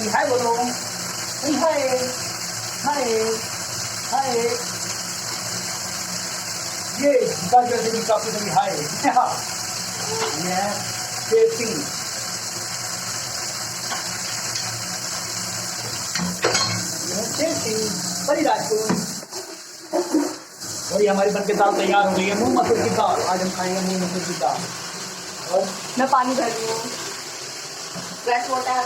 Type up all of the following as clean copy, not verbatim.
सभी हाय बोलो, सभी हाय हाय हाय। ये काफी सभी हाय। टेस्टिंग बड़ी राजपूत। और ये हमारी बनके दाल तैयार हो गई है, मूंग मसूर की दाल। आज हम खाएंगे मूंग मसूर की दाल। और मैं पानी भर रही हूँ, फ्रेश वाटर।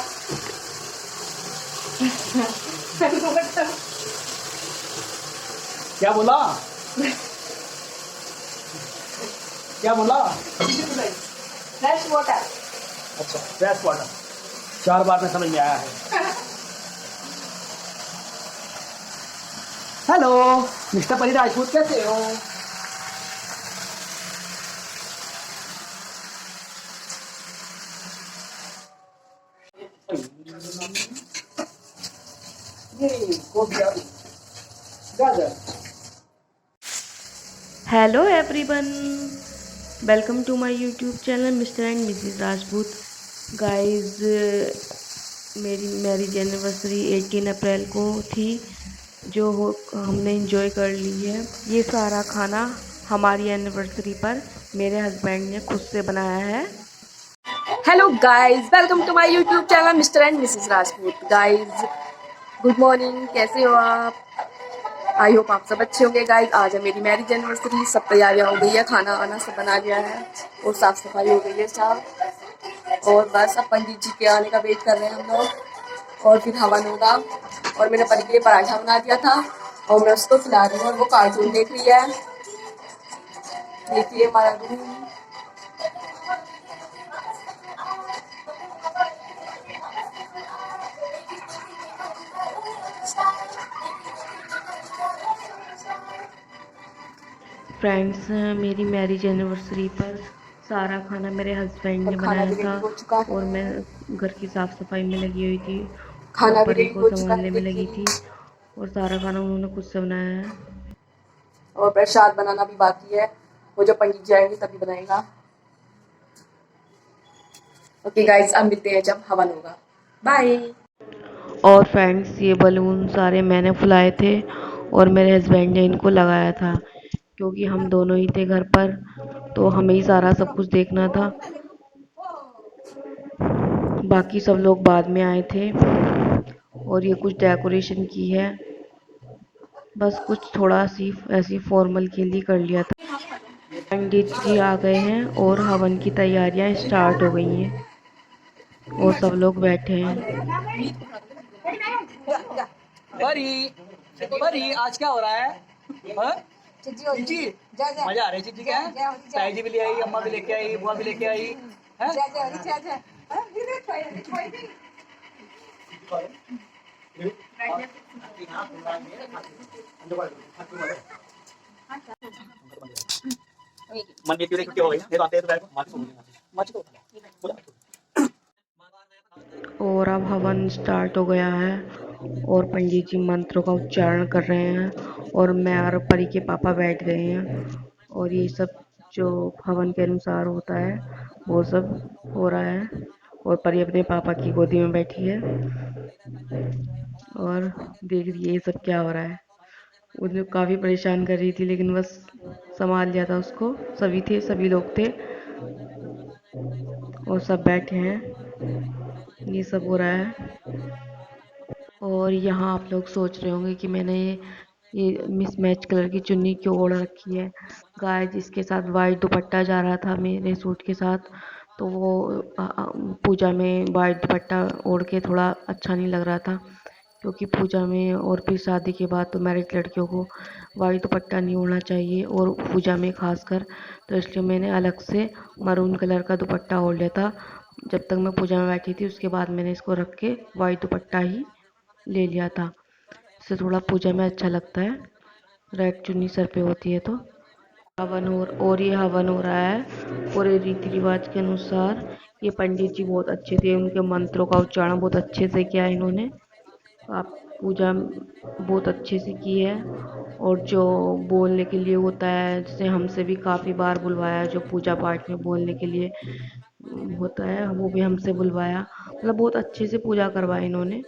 क्या बोला? क्या बोला? Fresh water. अच्छा, फ्रेश वाटर 4 बार में समझ में आया है। हेलो मिस्टर परी राजपूत, कैसे हो? Hello everyone, welcome to my YouTube channel Mr and Mrs Rajput. Guys, मेरी मैरिज एनिवर्सरी 18 अप्रैल को थी, जो हमने इंजॉय कर ली है। ये सारा खाना हमारी एनिवर्सरी पर मेरे हस्बैंड ने खुद से बनाया है। Hello guys, welcome to my YouTube channel Mr and Mrs Rajput. Guys, good morning, कैसे हो आप? आई होप आप सब अच्छे होंगे। गाइस, आज है मेरी मैरिज एनिवर्सरी। सब तैयारियां हो गई है, खाना वाना सब बना लिया है और साफ सफाई हो गई है सब। और बस अब पंडित जी के आने का वेट कर रहे हैं हम लोग, और फिर हवन होगा। और मैंने परी के लिए पराठा बना दिया था और मैं उसको खिला रही हूँ और वो कार्टून देख रही है। देखिए हमारा रूम। फ्रेंड्स, मेरी मैरिज एनिवर्सरी पर सारा खाना मेरे हस्बैंड और ने खाना बनाया भी था रेडी हो चुका है। और मैं घर की साफ़ सफाई में लगी हुई थी और खाना भी परी रेडी को हो चुका है, संभालने में लगी देखिए। थी। और सारा खाना उन्होंने खुद से बनाया है। और प्रसाद बनाना भी बाकी है, वो जब पंडित जी आएंगे तभी बनाएगा। ओके गाइस, अब मिलते हैं जब हवन होगा। बाय। और फ्रेंड्स, ये बलून सारे मैंने फुलाए थे और मेरे हस्बैंड ने इनको लगाया था, क्योंकि हम दोनों ही थे घर पर, तो हमें ही सारा सब कुछ देखना था। बाकी सब लोग बाद में आए थे। और ये कुछ डेकोरेशन की है, बस कुछ थोड़ा सी ऐसी फॉर्मल के लिए कर लिया था। पंडित जी आ गए हैं और हवन की तैयारियां स्टार्ट हो गई हैं और सब लोग बैठे हैं। परी परी, आज क्या हो रहा है? हाँ? चिज्जी मजा आ रहा है। चिज्जी क्या है? ताई जी भी ले आई, अम्मा भी लेके आई, बुआ भी लेके आई है। मन की छुट्टी हो गई, ये तो आते हैं तो बैठ माची को और अब हवन स्टार्ट हो गया है और पंडित जी मंत्रों का उच्चारण कर रहे हैं और मैं और परी के पापा बैठ गए हैं। और ये सब जो हवन के अनुसार होता है वो सब हो रहा है और परी अपने पापा की गोदी में बैठी है और देख रही है ये सब क्या हो रहा है। मुझे काफ़ी परेशान कर रही थी, लेकिन बस संभाल लिया था उसको। सभी थे, सभी लोग थे और सब बैठे हैं, ये सब हो रहा है। और यहाँ आप लोग सोच रहे होंगे कि मैंने ये मिसमैच कलर की चुन्नी क्यों ओढ़ रखी है। गाइस, जिसके साथ वाइट दुपट्टा जा रहा था मेरे सूट के साथ, तो वो पूजा में वाइट दुपट्टा ओढ़ के थोड़ा अच्छा नहीं लग रहा था, क्योंकि पूजा में और फिर शादी के बाद तो मैरिड लड़कियों को वाइट दुपट्टा नहीं ओढ़ना चाहिए, और पूजा में खासकर। तो इसलिए मैंने अलग से मरून कलर का दुपट्टा ओढ़ लिया था। जब तक मैं पूजा में बैठी थी, उसके बाद मैंने इसको रख के वाइट दुपट्टा ही ले लिया था। इससे थोड़ा पूजा में अच्छा लगता है, रेड चुन्नी सर पे होती है। तो और ये हवन हो रहा है पूरे रीति रिवाज के अनुसार। ये पंडित जी बहुत अच्छे थे, उनके मंत्रों का उच्चारण बहुत अच्छे से किया इन्होंने। आप पूजा बहुत अच्छे से की है। और जो बोलने के लिए होता है, जैसे हमसे भी काफ़ी बार बुलवाया, जो पूजा पाठ में बोलने के लिए होता है वो भी हमसे बुलवाया। मतलब बहुत अच्छे से पूजा करवाई इन्होंने।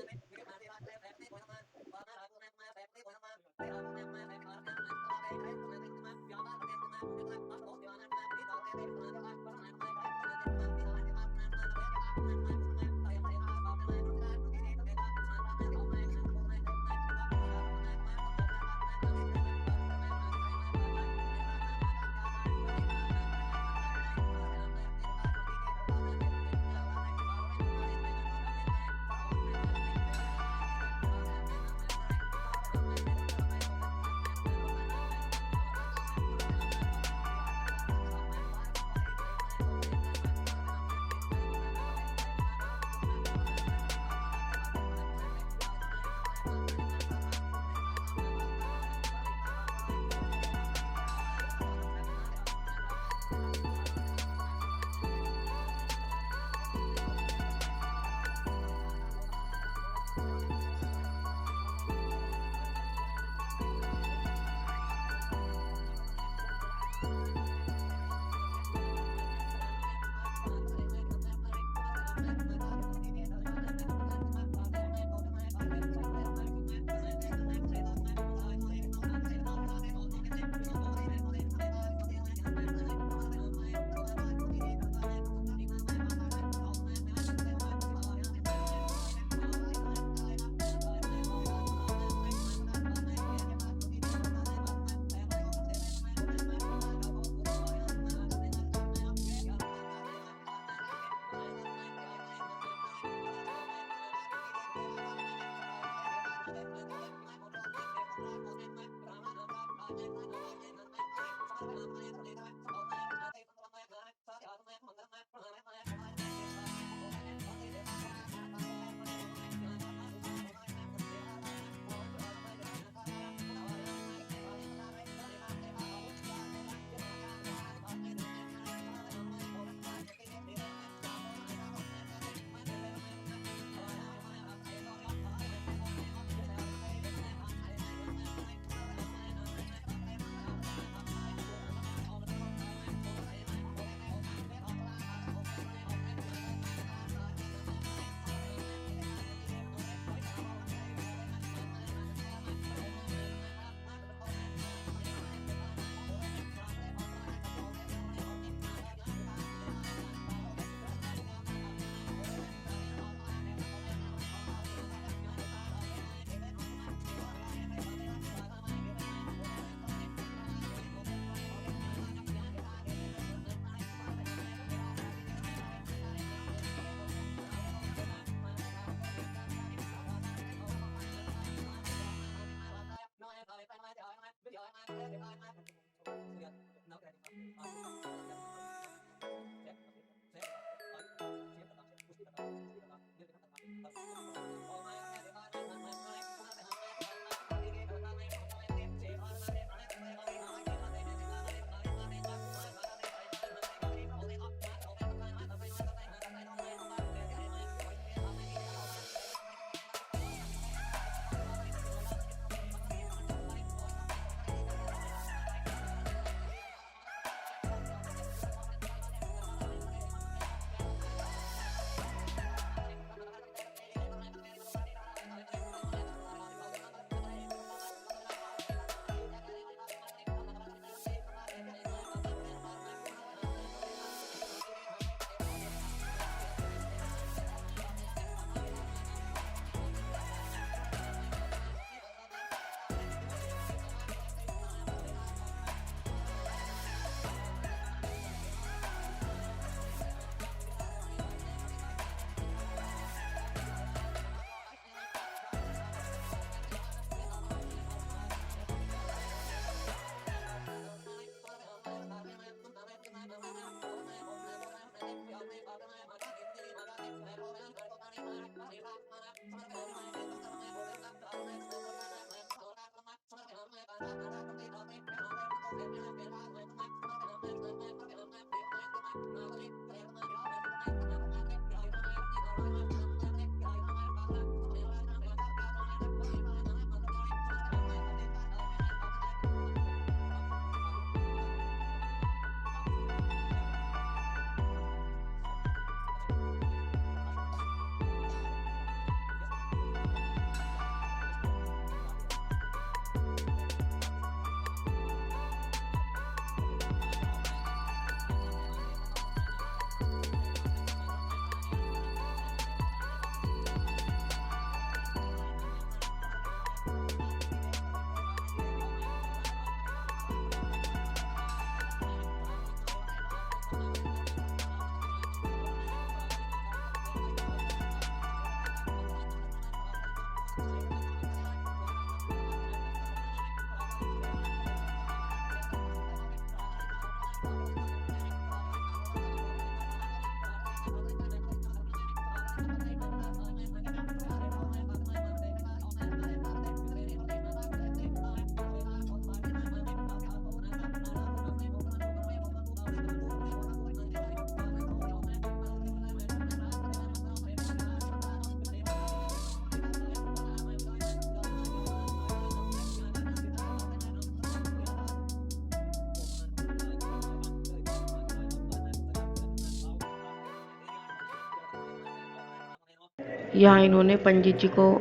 यहाँ इन्होंने पंडित जी को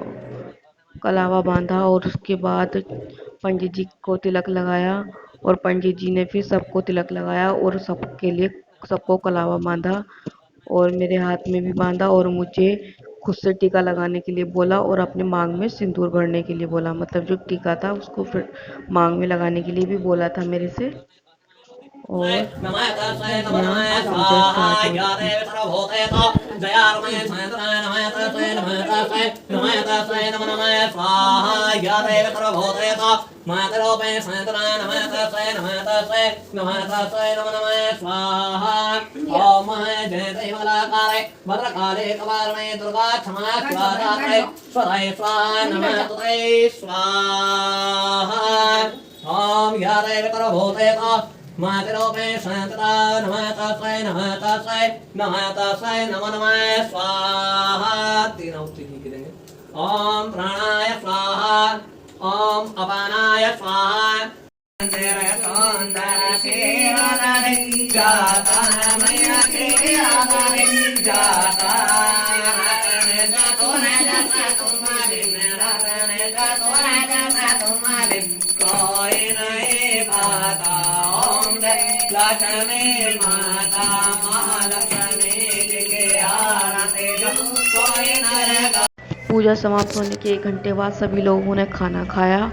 कलावा बांधा और उसके बाद पंडित जी को तिलक लगाया और पंडित जी ने फिर सबको तिलक लगाया और सबको कलावा बांधा और मेरे हाथ में भी बांधा और मुझे खुद से टीका लगाने के लिए बोला और अपने मांग में सिंदूर भरने के लिए बोला। मतलब जो टीका था उसको फिर मांग में लगाने के लिए भी बोला था मेरे से। और यहाँ पूजा स्टार्ट हो गई। भद्रकाले कपालने दुर्गा क्षमा स्वाहा स्वधाय स्वाहा नमः स्वाहा ओम या देवतर भूतेता मातरोपे शांतता नमः तस्मै नमो नमः स्वाहा। तीन आहुति की देंगे। ओम प्राणाय स्वाहा ओम अपानाय स्वाहा। पूजा समाप्त होने के 1 घंटे बाद सभी लोगों ने खाना खाया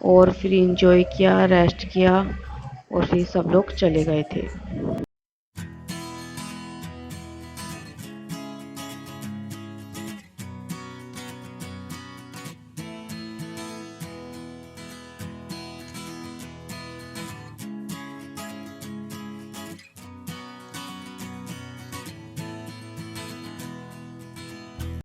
और फिर एंजॉय किया, रेस्ट किया और फिर सब लोग चले गए थे।